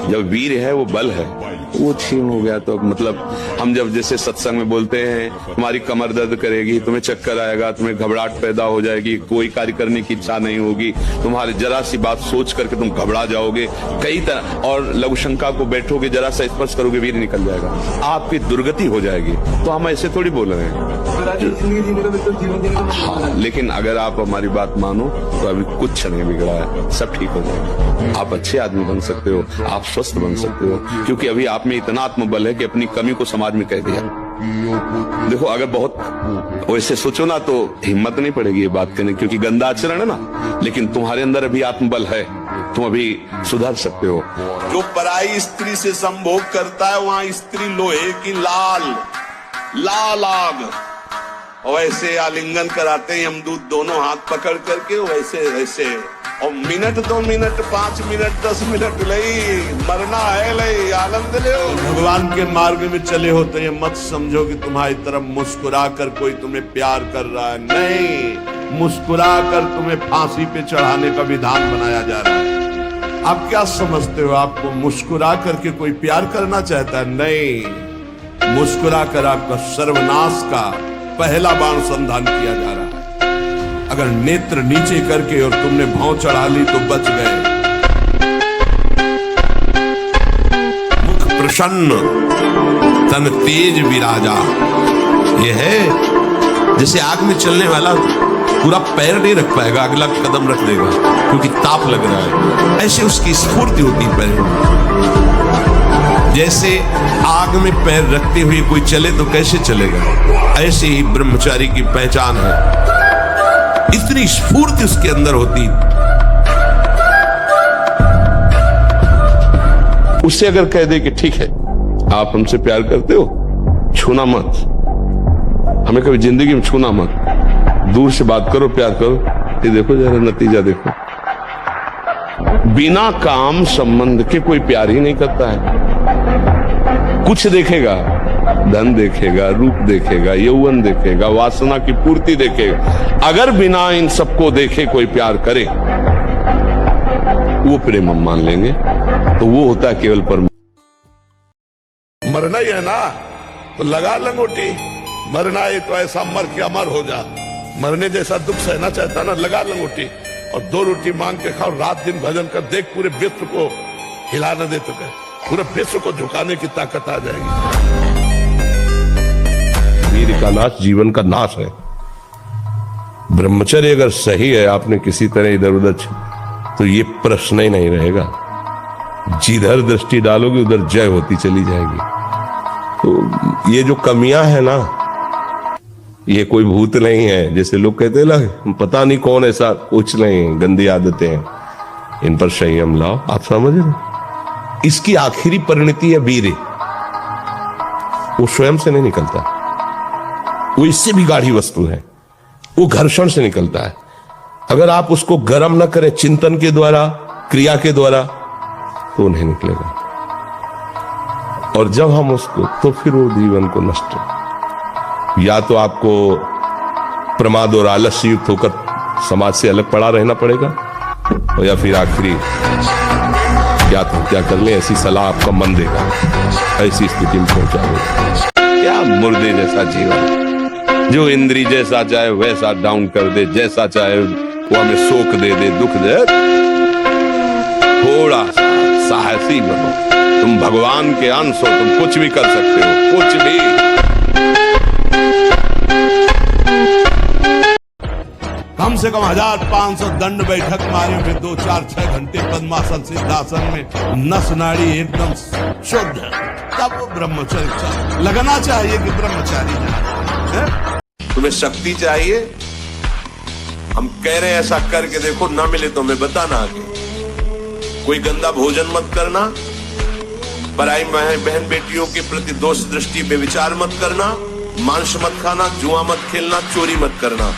जब वीर है वो बल है, वो छीन हो गया तो मतलब हम जब जैसे सत्संग में बोलते हैं तुम्हारी कमर दर्द करेगी, तुम्हें चक्कर आएगा, तुम्हें घबराहट पैदा हो जाएगी, कोई कार्य करने की इच्छा नहीं होगी, तुम्हारी जरा सी बात सोच करके तुम घबरा जाओगे कई तरह, और लघु शंका को बैठोगे, जरा सा स्पर्श करोगे वीर निकल जाएगा, आपकी दुर्गति हो जाएगी। तो हम ऐसे थोड़ी बोल रहे हैं। हाँ, लेकिन अगर आप हमारी बात मानो तो अभी कुछ नहीं बिगड़ा है, सब ठीक हो जाएगा। आप अच्छे आदमी बन सकते हो, आप स्वस्थ बन सकते हो, क्योंकि अभी आप में इतना आत्मबल है कि अपनी कमी को समाज में कह दिया। देखो अगर बहुत वैसे सोचो ना तो हिम्मत नहीं पड़ेगी ये बात कहने, क्योंकि गंदा आचरण है ना, लेकिन तुम्हारे अंदर अभी आत्मबल है, तुम अभी सुधर सकते हो। जो पराई स्त्री से संभोग करता है वहां स्त्री लोहे की लाल आग, वैसे आलिंगन कराते हैं यमदूत दोनों हाथ पकड़ करके, वैसे और मिनट 2 मिनट 5 मिनट 10 मिनट लई मरना है, लई आनंद ले। भगवान के मार्ग में चले हो तो ये मत समझो कि तुम्हारी तरफ मुस्कुरा कर कोई तुम्हें प्यार कर रहा है, नहीं, मुस्कुरा कर तुम्हें फांसी पे चढ़ाने का विधान बनाया जा रहा है। आप क्या समझते हो आपको मुस्कुरा करके कोई प्यार करना चाहता है? नहीं, मुस्कुरा कर आपका सर्वनाश का पहला बाण संधान किया जा रहा है। अगर नेत्र नीचे करके और तुमने भाव चढ़ा ली तो बच गए। मुख प्रसन्न तन तेज विराजा, ये है जैसे आग में चलने वाला पूरा पैर नहीं रख पाएगा, अगला कदम रख देगा क्योंकि ताप लग रहा है, ऐसे उसकी स्फूर्ति होती है पैर में। जैसे आग में पैर रखते हुए कोई चले तो कैसे चलेगा, ऐसे ही ब्रह्मचारी की पहचान है, इतनी स्फूर्ति उसके अंदर होती। उससे अगर कह दे कि ठीक है आप हमसे प्यार करते हो, छूना मत, हमें कभी जिंदगी में छूना मत, दूर से बात करो, प्यार करो, ये देखो जरा नतीजा देखो। बिना काम संबंध के कोई प्यार ही नहीं करता है। कुछ देखेगा, धन देखेगा, रूप देखेगा, यौवन देखेगा, वासना की पूर्ति देखेगा। अगर बिना इन सबको देखे कोई प्यार करे वो प्रेम हम मान लेंगे, तो वो होता है केवल परम। मरना ही है ना तो लगा लंगोटी, मरना है तो ऐसा मर के अमर हो जा। मरने जैसा दुख सहना चाहता ना, लगा लंगोटी और 2 रोटी मांग के खाओ, रात दिन भजन कर, देख पूरे विश्व को हिला न दे तो कह, पूरे विश्व को झुकाने की ताकत आ जाएगी। वीर का नाश जीवन का नाश है। ब्रह्मचर्य अगर सही है, आपने किसी तरह इधर उधर तो ये प्रश्न ही नहीं रहेगा, जिधर दृष्टि डालोगे उधर जय होती चली जाएगी। तो ये जो कमियां है ना, ये कोई भूत नहीं है जैसे लोग कहते हैं ना, पता नहीं कौन, ऐसा कुछ नहीं, गंदी आदतें हैं, इन पर संयम लाओ। आप समझ रहे, इसकी आखिरी परिणति है वीर, वो स्वयं से नहीं निकलता, वो इससे भी गाढ़ी वस्तु है, वो घर्षण से निकलता है। अगर आप उसको गर्म न करें चिंतन के द्वारा, क्रिया के द्वारा, तो नहीं निकलेगा। और जब हम उसको, तो फिर वो जीवन को नष्ट, या तो आपको प्रमाद और आलस्य युक्त होकर समाज से अलग पड़ा रहना पड़ेगा, और या फिर आखिरी या तो क्या कर ले, ऐसी सलाह आपका मन देगा, ऐसी स्थिति में पहुंचा देगा। क्या मुर्दे जैसा जीवन, जो इंद्री जैसा चाहे वैसा डाउन कर दे, जैसा चाहे वो हमें शोक दे दे, दुख दे। थोड़ा सा साहसी बनो, तुम भगवान के अंश हो, तुम कुछ भी कर सकते हो, कुछ भी। कम से कम 1500 दंड बैठक मारे, फिर 2 4 6 घंटे पद्मासन सिद्धासन में नस नाड़ी एकदम शुद्ध, तब ब्रह्मचर्य लगना चाहिए कि ब्रह्मचारी है। तुम्हें शक्ति चाहिए, हम कह रहे हैं ऐसा करके देखो, ना मिले तो हमें बताना आगे। कोई गंदा भोजन मत करना, पराई बहन बेटियों के प्रति दोष दृष्टि पे विचार मत करना, मांस मत खाना, जुआ मत खेलना, चोरी मत करना।